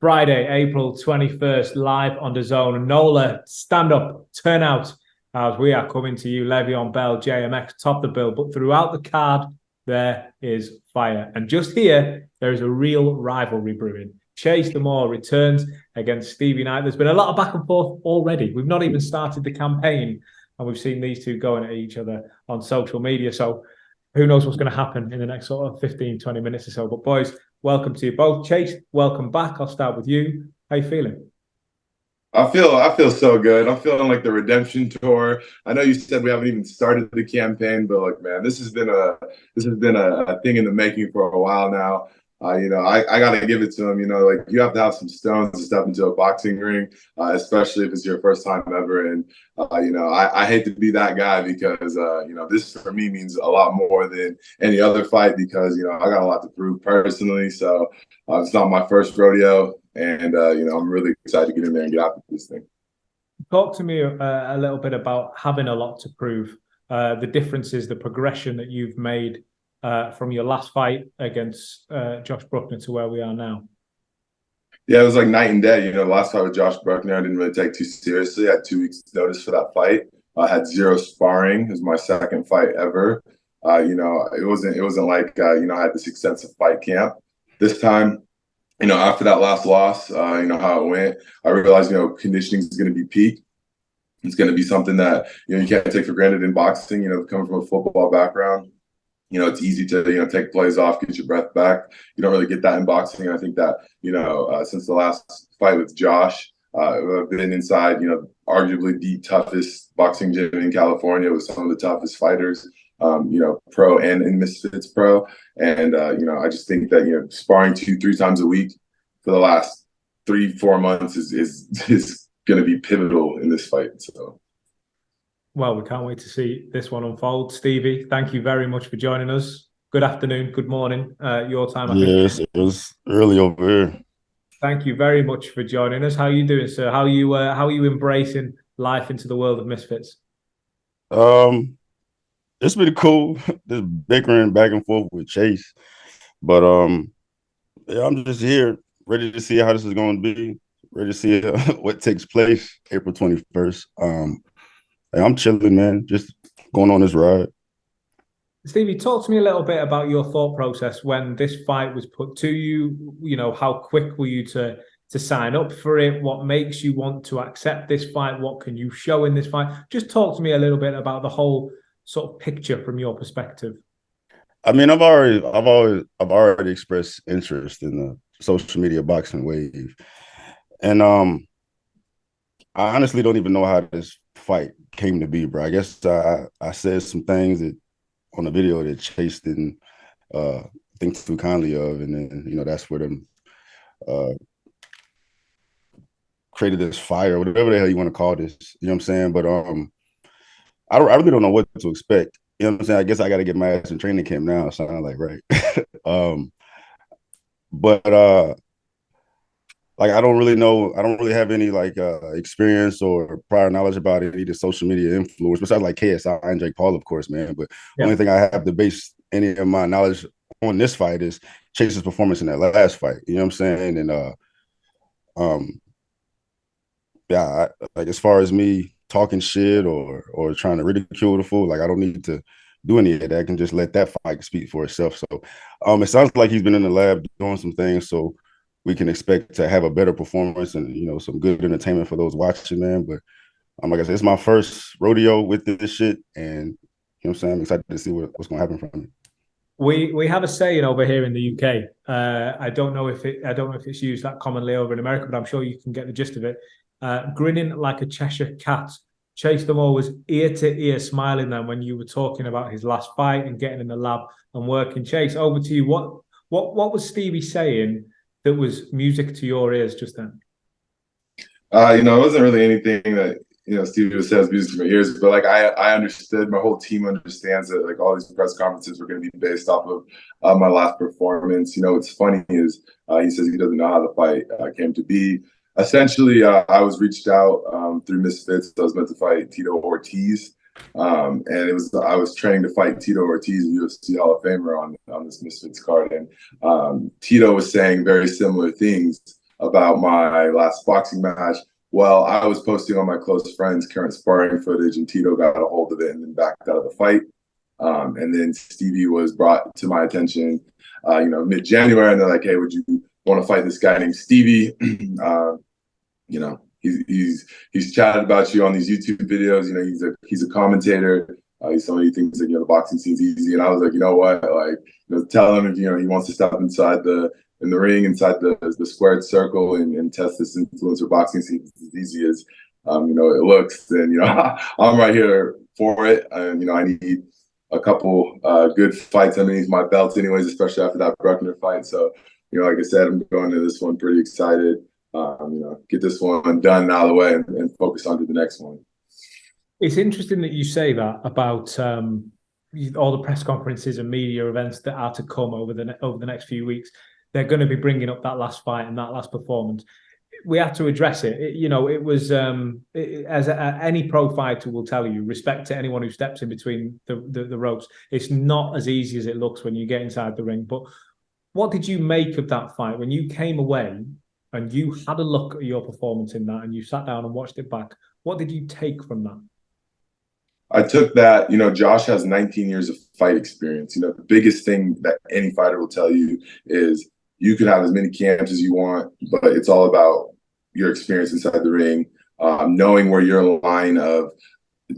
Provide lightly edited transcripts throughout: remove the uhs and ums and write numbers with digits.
Friday, April 21st, live on the Zone. Nola, stand up, turn out, as we are coming to you, Le'Veon Bell, JMX, top the bill. But throughout the card, there is fire. And just here, there is a real rivalry brewing. Chase Demoor returns against Stevie Knight. There's been a lot of back and forth already. We've not even started the campaign, and we've seen these two going at each other on social media. So who knows what's going to happen in the next sort of 15, 20 minutes or so. But boys, welcome to you both. Chase, welcome back. I'll start with you. How you feeling? I feel so good. I'm feeling like the redemption tour. I know you said we haven't even started the campaign, but look, man, this has been a thing in the making for a while now. I gotta give it to him. Like you have to have some stones to step into a boxing ring, especially if it's your first time ever. And I hate to be that guy because this for me means a lot more than any other fight because I got a lot to prove personally. So it's not my first rodeo. And, I'm really excited to get in there and get after this thing. Talk to me a little bit about having a lot to prove, the differences, the progression that you've made from your last fight against Josh Bruckner to where we are now. Yeah, it was like night and day. The last fight with Josh Bruckner, I didn't really take too seriously. I had 2 weeks notice for that fight. I had zero sparring. It was my second fight ever. It wasn't like, I had this extensive fight camp. This time, after that last loss, how it went, I realized, conditioning is going to be peak. It's going to be something that, you can't take for granted in boxing, coming from a football background. It's easy to, take plays off, get your breath back. You don't really get that in boxing. I think that, since the last fight with Josh, I've been inside, arguably the toughest boxing gym in California with some of the toughest fighters. Pro and in Misfits Pro. And, I just think that, sparring 2-3 times a week for the last 3-4 months is going to be pivotal in this fight. So, well, we can't wait to see this one unfold. Stevie, thank you very much for joining us. Good afternoon, good morning, your time, I think. Yes, it was early over here. Thank you very much for joining us. How are you doing, sir? How are you embracing life into the world of Misfits? It's been cool, just bickering back and forth with Chase. But yeah, I'm just here, ready to see how this is going to be, ready to see what takes place April 21st. I'm chilling, man, just going on this ride. Stevie, talk to me a little bit about your thought process when this fight was put to you. How quick were you to sign up for it? What makes you want to accept this fight? What can you show in this fight? Just talk to me a little bit about the whole sort of picture from your perspective. I mean, I've already expressed interest in the social media boxing wave, and I honestly don't even know how this fight came to be, bro. I guess I said some things that on the video that Chase didn't think too kindly of, and then that's where them created this fire, whatever the hell you want to call this. You know what I'm saying? But I really don't know what to expect. You know what I'm saying? I guess I got to get my ass in training camp now. Sound like right. But like I don't really know. I don't really have any like experience or prior knowledge about any of the social media influence besides like KSI and Jake Paul, of course, man. But the only thing I have to base any of my knowledge on this fight is Chase's performance in that last fight. You know what I'm saying? And yeah, like as far as me talking shit or trying to ridicule the fool, like I don't need to do any of that. I can just let that fight speak for itself. So it sounds like he's been in the lab doing some things, so we can expect to have a better performance and some good entertainment for those watching, man. But like I said, it's my first rodeo with this shit, and you know what I'm saying? I'm excited to see what's gonna happen from it. We have a saying over here in the UK. I don't know if it's used that commonly over in America, but I'm sure you can get the gist of it. Grinning like a Cheshire cat. Chase Demoor was ear to ear smiling then when you were talking about his last fight and getting in the lab and working. Chase, over to you. What was Stevie saying that was music to your ears just then? It wasn't really anything that Stevie says music to my ears, but like I understood, my whole team understands that like all these press conferences were going to be based off of my last performance. What's funny is he says he doesn't know how the fight came to be. Essentially, I was reached out through Misfits. I was meant to fight Tito Ortiz, and I was training to fight Tito Ortiz, a UFC Hall of Famer, on this Misfits card. And Tito was saying very similar things about my last boxing match. Well, I was posting on my close friends' current sparring footage, and Tito got a hold of it and then backed out of the fight. And then Stevie was brought to my attention, mid-January, and they're like, "Hey, would you want to fight this guy named Stevie?" He's chatted about you on these YouTube videos. He's a commentator. He's somebody who thinks that the boxing scene's easy. And I was like, you know what? Tell him if he wants to step inside the ring, inside the squared circle, and test this influencer boxing scene as easy as it looks. Then I'm right here for it. And I need a couple good fights underneath my belt, anyways, especially after that Bruckner fight. So like I said, I'm going to this one pretty excited. Get this one done out of the way and focus on to the next one. It's interesting that you say that about all the press conferences and media events that are to come over the next few weeks. They're going to be bringing up that last fight and that last performance. We have to address it. It was as any pro fighter will tell you, respect to anyone who steps in between the ropes. It's not as easy as it looks when you get inside the ring. But what did you make of that fight when you came away and you had a look at your performance in that and you sat down and watched it back? What did you take from that? I took that, Josh has 19 years of fight experience. The biggest thing that any fighter will tell you is you can have as many camps as you want, but it's all about your experience inside the ring, knowing where your line of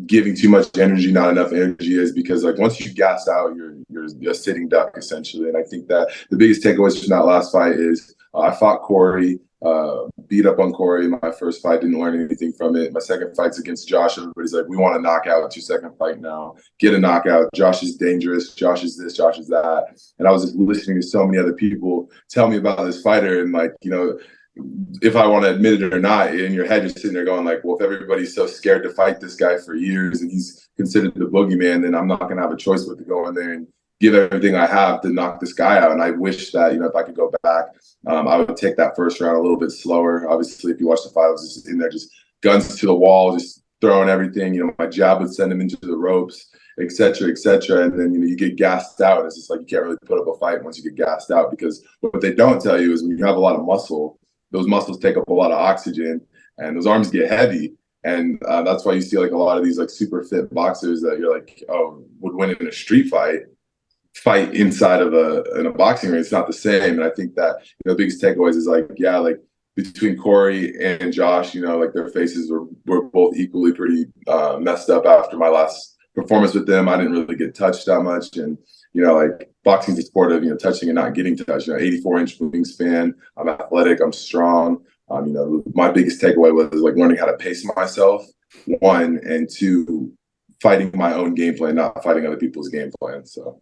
giving too much energy, not enough energy is, because once you gas out, you're a sitting duck essentially. And I think that the biggest takeaways from that last fight is I fought Corey, beat up on Corey. My first fight, didn't learn anything from it. My second fight's against Josh. Everybody's like, we want a knockout. It's your second fight now. Get a knockout. Josh is dangerous. Josh is this. Josh is that. And I was just listening to so many other people tell me about this fighter, and if I want to admit it or not, in your head, you're sitting there going well, if everybody's so scared to fight this guy for years and he's considered the boogeyman, then I'm not going to have a choice but to go in there and give everything I have to knock this guy out. And I wish that, if I could go back, I would take that first round a little bit slower. Obviously, if you watch the fight, I was just in there, just guns to the wall, just throwing everything. My jab would send him into the ropes, et cetera, et cetera. And then, you get gassed out. And it's just you can't really put up a fight once you get gassed out, because what they don't tell you is when you have a lot of muscle, those muscles take up a lot of oxygen and those arms get heavy. And that's why you see a lot of these super fit boxers that you're would win in a street fight inside of in a boxing ring. It's not the same. And I think that the biggest takeaways is between Corey and Josh, their faces were both equally pretty messed up after my last performance with them. I didn't really get touched that much, and boxing's a sport of touching and not getting touched. 84-inch wingspan. I'm athletic. I'm strong. My biggest takeaway was learning how to pace myself, one, and two, fighting my own game plan, not fighting other people's game plans. So.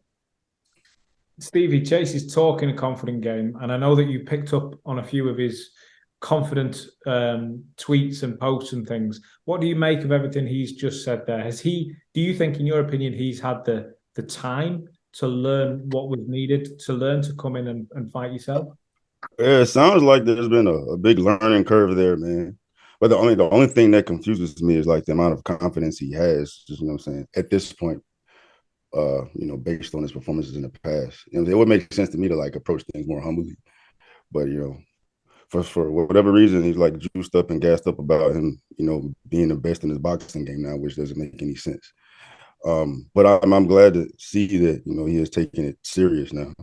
Stevie, Chase is talking a confident game, and I know that you picked up on a few of his confident tweets and posts and things. What do you make of everything he's just said there? Do you think, in your opinion, he's had the time to learn what was needed, to learn to come in and fight yourself? Yeah, it sounds like there's been a big learning curve there, man. But the only thing that confuses me is the amount of confidence he has, just, what I'm saying, at this point, based on his performances in the past. It would make sense to me to approach things more humbly. But, for whatever reason, he's juiced up and gassed up about him, being the best in his boxing game now, which doesn't make any sense. But I'm glad to see that, he is taking it serious now.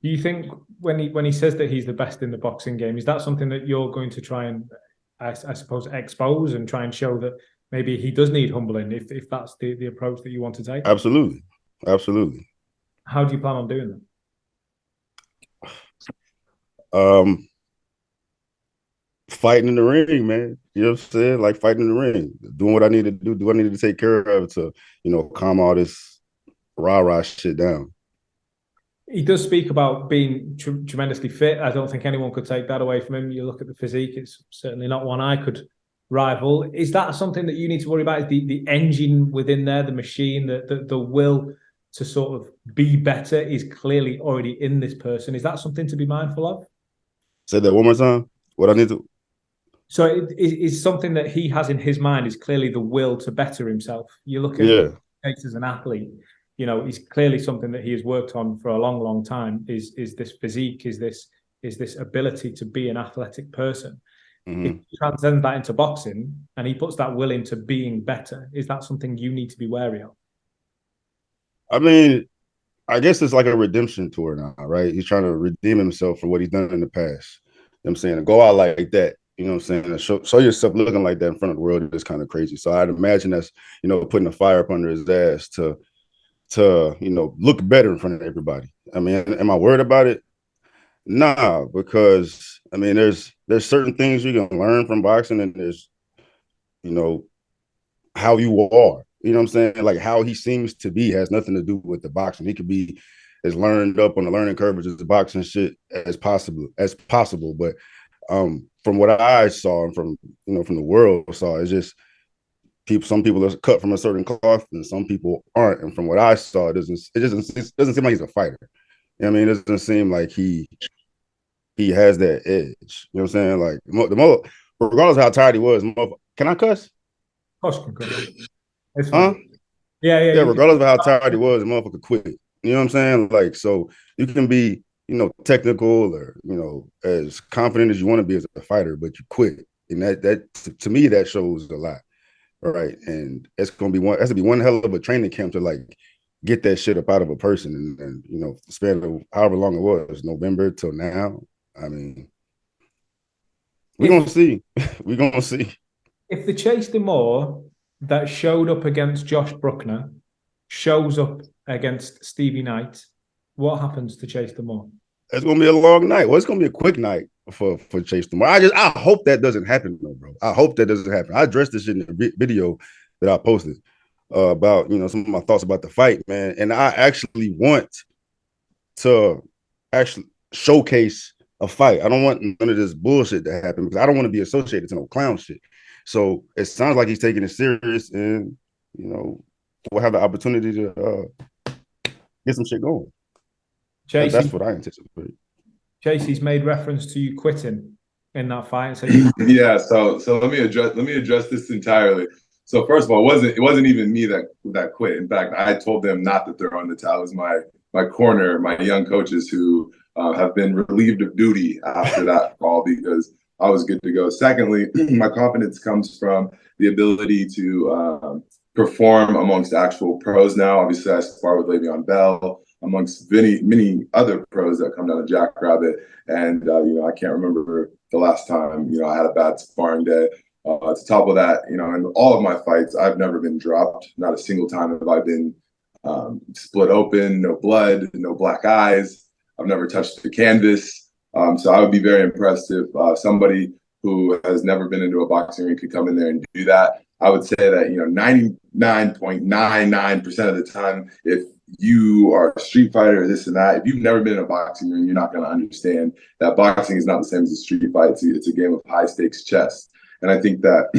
Do you think when he says that he's the best in the boxing game, is that something that you're going to try and, I suppose, expose and try and show that maybe he does need humbling, if that's the approach that you want to take? Absolutely. How do you plan on doing that? Fighting in the ring, man. You know what I'm saying? Fighting in the ring, doing what I need to do I need to take care of to, calm all this rah-rah shit down. He does speak about being tremendously fit. I don't think anyone could take that away from him. You look at the physique, it's certainly not one I could rival. Is that something that you need to worry about? Is the engine within there, the machine, the will to sort of be better is clearly already in this person? Is that something to be mindful of? Say that one more time. What I need to... So it is something that he has in his mind is clearly the will to better himself. You look at Chase as an athlete, he's clearly something that he has worked on for a long, long time. Is this physique? Is this is this ability to be an athletic person. Mm-hmm. If he transcends that into boxing and he puts that will into being better, is that something you need to be wary of? I mean, I guess it's like a redemption tour now, right? He's trying to redeem himself for what he's done in the past. You know what I'm saying? To go out like that, you know what I'm saying? Show yourself looking like that in front of the world is kind of crazy. So I'd imagine that's, you know, putting a fire up under his ass to you know, look better in front of everybody. I mean, am I worried about it? Nah, because I mean, there's certain things you can learn from boxing, and there's, you know, how you are. You know what I'm saying? Like how he seems to be has nothing to do with the boxing. He could be as learned up on the learning curve as the boxing shit as possible. But from what I saw and from, you know, from the world saw, it's just some people are cut from a certain cloth and some people aren't. And from what I saw, it doesn't seem like he's a fighter. You know what I mean? It doesn't seem like he has that edge. You know what I'm saying? Like regardless of how tired he was, can I cuss? Of course, it's Huh? fine. Yeah. Yeah, regardless of how tired he was, the motherfucker quit. You know what I'm saying? Like, so you can be, you know, technical or, you know, as confident as you want to be as a fighter, but you quit. And that to me, that shows a lot. Right. And it's gonna be has to be one hell of a training camp to like get that shit up out of a person. And you know, span of however long it was, November till now. I mean, we're gonna see. We're gonna see. If the Chase Demoor that showed up against Josh Bruckner shows up against Stevie Knight, what happens to Chase Demoor? It's gonna be a long night. Well, it's gonna be a quick night for Chase Demoor. I hope that doesn't happen, though, bro. I hope that doesn't happen. I addressed this shit in the video that I posted about, you know, some of my thoughts about the fight, man. And I actually want to actually showcase a fight. I don't want none of this bullshit to happen because I don't want to be associated to no clown shit. So it sounds like he's taking it serious, and you know, we'll have the opportunity to get some shit going. Chase, that's what I anticipate. Chase, he's made reference to you quitting in that fight. So yeah, so let me address this entirely. So first of all, it wasn't even me that quit. In fact, I told them not to throw in the towel. It was my corner, my young coaches who have been relieved of duty after that fall because I was good to go. Secondly, my confidence comes from the ability to perform amongst actual pros now. Obviously, I spar with Le'Veon Bell, amongst many other pros that come down to Jackrabbit. And, you know, I can't remember the last time, you know, I had a bad sparring day. To top of that, you know, in all of my fights, I've never been dropped. Not a single time have I been split open, no blood, no black eyes. I've never touched the canvas. So I would be very impressed if somebody who has never been into a boxing ring could come in there and do that. I would say that, you know, 99.99% of the time, if you are a street fighter, this and that, if you've never been in a boxing ring, you're not going to understand that boxing is not the same as a street fight. It's a game of high stakes chess. And I think that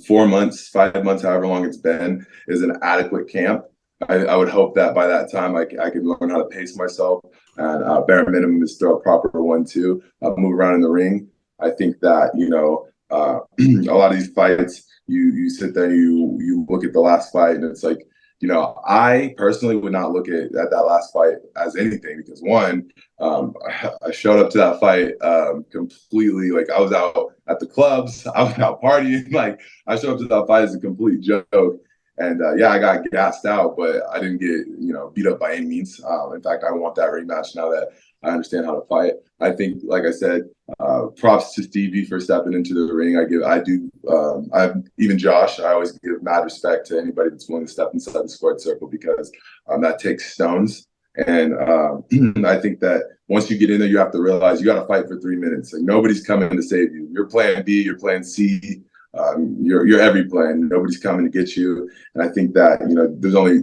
4 months, 5 months, however long it's been, is an adequate camp. I would hope that by that time I could learn how to pace myself, and bare minimum is throw a proper 1-2, move around in the ring. I think that, you know, a lot of these fights, you sit there, you look at the last fight, and it's like, you know, I personally would not look at that last fight as anything because one, I showed up to that fight completely, like I was out at the clubs, I was out partying, like I showed up to that fight as a complete joke. And yeah, I got gassed out, but I didn't get, you know, beat up by any means. In fact, I want that rematch now that I understand how to fight. I think, like I said, props to Stevie for stepping into the ring. Even Josh, I always give mad respect to anybody that's willing to step inside the squared circle because that takes stones. And I think that once you get in there, you have to realize you got to fight for 3 minutes. Like nobody's coming to save you. You're playing B, you're playing C. You're every plan. Nobody's coming to get you, and I think that, you know, there's only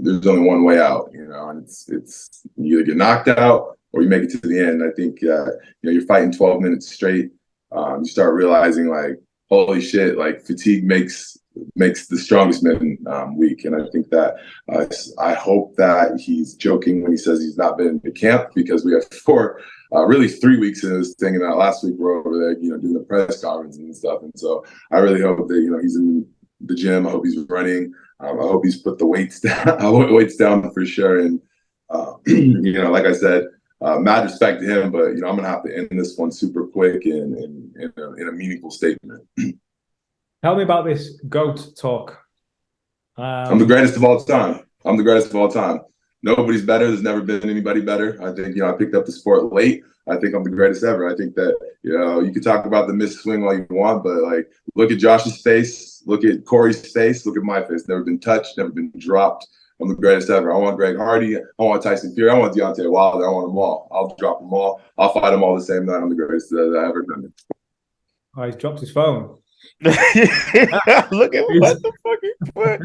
one way out. You know, and it's you either get knocked out or you make it to the end. I think you know, you're fighting 12 minutes straight. You start realizing like, holy shit, like fatigue makes the strongest men weak, and I think that I hope that he's joking when he says he's not been to camp because we have really 3 weeks in this thing, and last week we're over there, you know, doing the press conference and stuff. And so I really hope that, you know, he's in the gym. I hope he's running. I hope he's put the weights down for sure. And you know, like I said, mad respect to him, but I'm gonna have to end this one super quick and in a meaningful statement. Tell me about this GOAT talk. I'm the greatest of all time. I'm the greatest of all time. Nobody's better. There's never been anybody better. I think, I picked up the sport late. I think I'm the greatest ever. I think that, you can talk about the missed swing all you want, but like, look at Josh's face, look at Corey's face, look at my face. Never been touched, never been dropped. I'm the greatest ever. I want Greg Hardy. I want Tyson Fury. I want Deontay Wilder. I want them all. I'll drop them all. I'll fight them all the same night. I'm the greatest that I've ever done. Oh, he's dropped his phone. Look at what the fuck he put.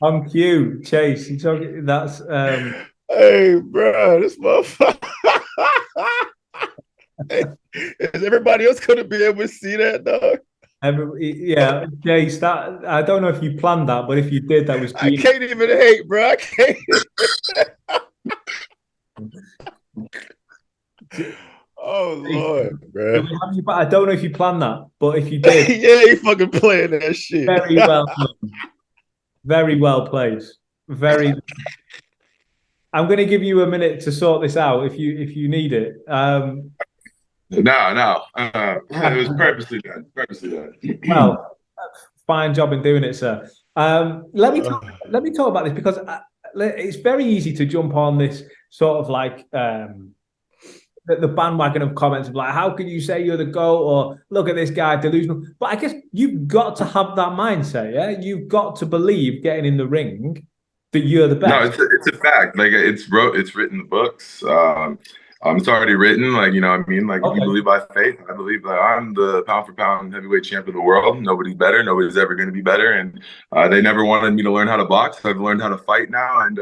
On cue, Chase. You talking? That's Hey, bro, this motherfucker. Is everybody else gonna be able to see that, dog? Yeah, Chase. That I don't know if you planned that, but if you did, that was. I can't even hate, bro. I can't. Oh Lord, bro. I don't know if you planned that, but if you did, yeah, you fucking playing that shit. Very well done. Very well played. Very. I'm going to give you a minute to sort this out if you need it. No. It was purposely done. Well, fine job in doing it, sir. Let me talk about this because it's very easy to jump on this sort of like the bandwagon of comments of like, how can you say you're the GOAT, or look at this guy, delusional. But I guess you've got to have that mindset, yeah? You've got to believe getting in the ring that you're the best. No, it's a fact. Like it's written in the books. It's already written. Like, If you believe by faith, I believe that I'm the pound for pound heavyweight champ of the world. Nobody's better. Nobody's ever going to be better. And they never wanted me to learn how to box. I've learned how to fight now, and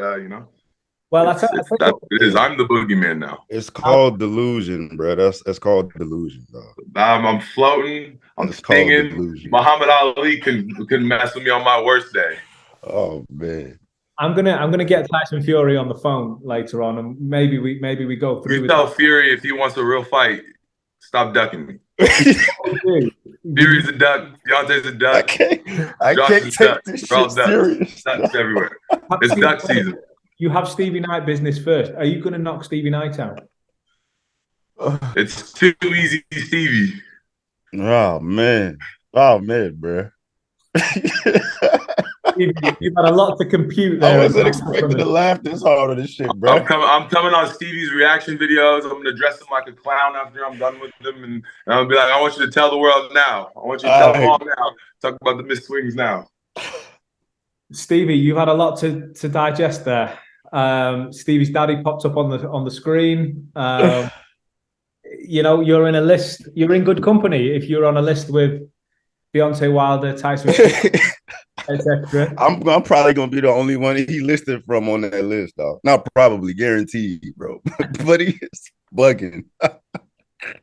well, that's what it is. I'm the boogeyman now. It's called delusion, bro. That's called delusion, dog. I'm floating. I'm stinging. Muhammad Ali can mess with me on my worst day. Oh man. I'm gonna get Tyson Fury on the phone later on, and maybe we go through. You tell Fury if he wants a real fight, stop ducking me. Fury's a duck. Deontay's a duck. I can't take this shit serious. Ducks everywhere. It's duck season. You have Stevie Knight business first. Are you going to knock Stevie Knight out? It's too easy, Stevie. Oh man, bro. You've had a lot to compute there. I wasn't expecting to laugh this hard on this shit, bro. I'm coming on Stevie's reaction videos. I'm gonna dress him like a clown after I'm done with them, and I'm gonna be like, I want you to tell the world now. I want you to tell them all now. Talk about the missed swings now. Stevie, you've had a lot to digest there. Stevie's daddy popped up on the screen. You're in a list. You're in good company if you're on a list with Deontay Wilder, Tyson, etc. I'm probably gonna be the only one he listed from on that list, though. Not probably, guaranteed, bro. But he is bugging.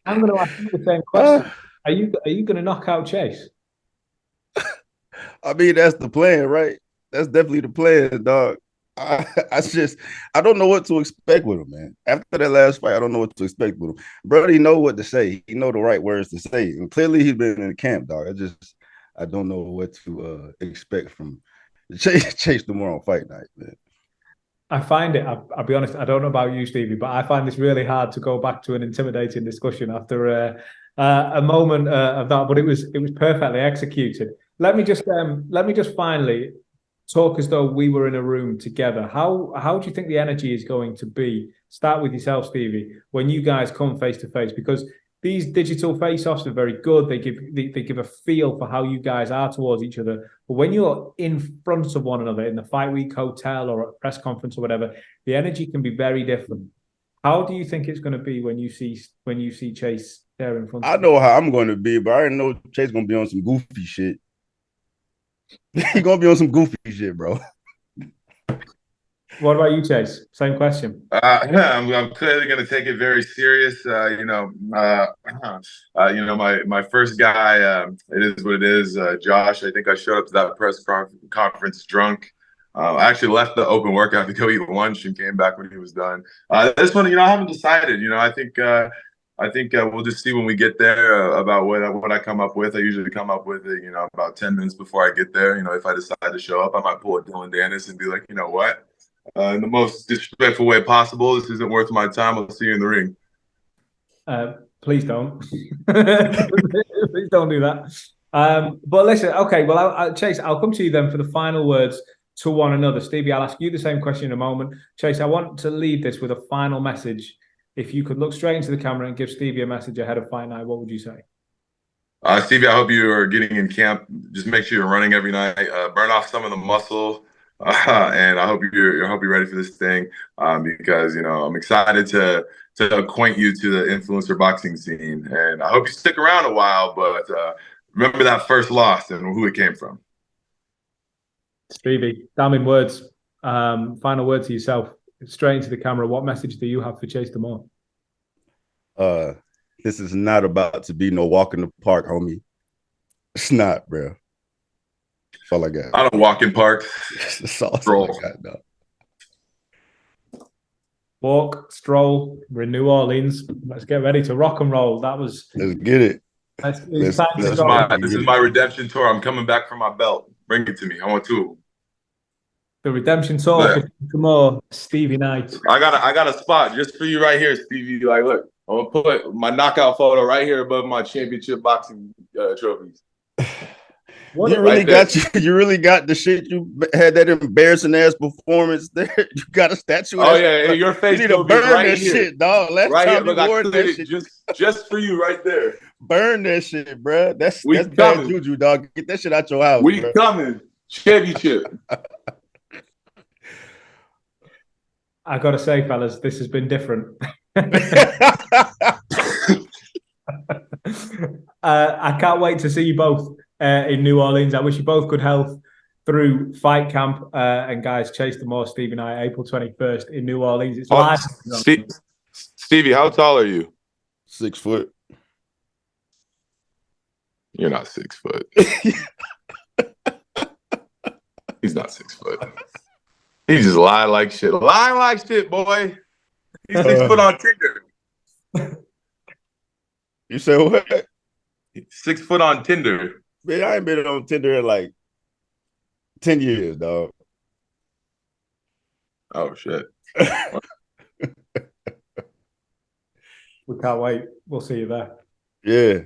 I'm going to ask you the same question. Are you going to knock out Chase? I mean, that's the plan, right? That's definitely the plan, dog. I don't know what to expect with him, man. After that last fight, I don't know what to expect with him. Brody, he know what to say. He know the right words to say. And clearly he's been in the camp, dog. I don't know what to expect from Chase Demoor on fight night, man. I find it, I'll be honest, I don't know about you, Stevie, but I find this really hard to go back to an intimidating discussion after a moment of that, but it was perfectly executed. Let me just finally talk as though we were in a room together. How do you think the energy is going to be? Start with yourself, Stevie, when you guys come face to face, because these digital face-offs are very good. They give a feel for how you guys are towards each other. But when you're in front of one another in the fight week hotel or at a press conference or whatever, the energy can be very different. How do you think it's going to be when you see Chase there in front of you? I know how I'm going to be, but I already know Chase going to be on some goofy shit. He's going to be on some goofy shit, bro. What about you, Chase? Same question. I'm clearly going to take it very serious. My first guy, it is what it is. Josh, I think I showed up to that press conference drunk. I actually left the open workout to go eat lunch and came back when he was done. This one, I haven't decided. I think we'll just see when we get there about what I come up with. I usually come up with it, about 10 minutes before I get there. If I decide to show up, I might pull a Dylan Dennis and be like, you know what? in the most disrespectful way possible. This isn't worth my time. I'll see you in the ring. Please don't. Please don't do that. But listen, okay, well, Chase, I'll come to you then for the final words to one another. Stevie, I'll ask you the same question in a moment. Chase, I want to leave this with a final message. If you could look straight into the camera and give Stevie a message ahead of fight night, what would you say? Stevie, I hope you are getting in camp. Just make sure you're running every night. Burn off some of the muscle, and I hope you're ready for this thing because I'm excited to acquaint you to the influencer boxing scene, and I hope you stick around a while. But remember that first loss and who it came from. Stevie, damning words. Final word to yourself. Straight into the camera. What message do you have for Chase Demoor? This is not about to be no walk in the park, homie. It's not, bro. That's all I got. I don't walk in parks. That's all I got, dog. Walk, stroll. We're in New Orleans. Let's get ready to rock and roll. Let's get it. This is my redemption tour. I'm coming back for my belt. Bring it to me. I want two of them. The redemption tour for Demoor, Stevie Knight. I got a spot just for you right here, Stevie. Like, look, I'm gonna put my knockout photo right here above my championship boxing trophies. You really got the shit. You had that embarrassing ass performance there. You got a statue. Oh yeah, your face. You need to burn right that shit, dog. Last right time here, you wore that shit, just for you, right there. Burn that shit, bro. That's bad juju, dog. Get that shit out your house. We coming championship. I gotta say, fellas, this has been different. I can't wait to see you both in New Orleans. I wish you both good health through fight camp. And guys, Chase Demoor, Stevie Knight, April 21st in New Orleans. It's live. Stevie, how tall are you? 6 foot. You're not 6 foot. He's not 6 foot. He just lied like shit. Lying like shit, boy. He's 6 foot on Tinder. You said what? 6 foot on Tinder. Man, I ain't been on Tinder in like 10 years, dog. Oh, shit. We can't wait. We'll see you there. Yeah.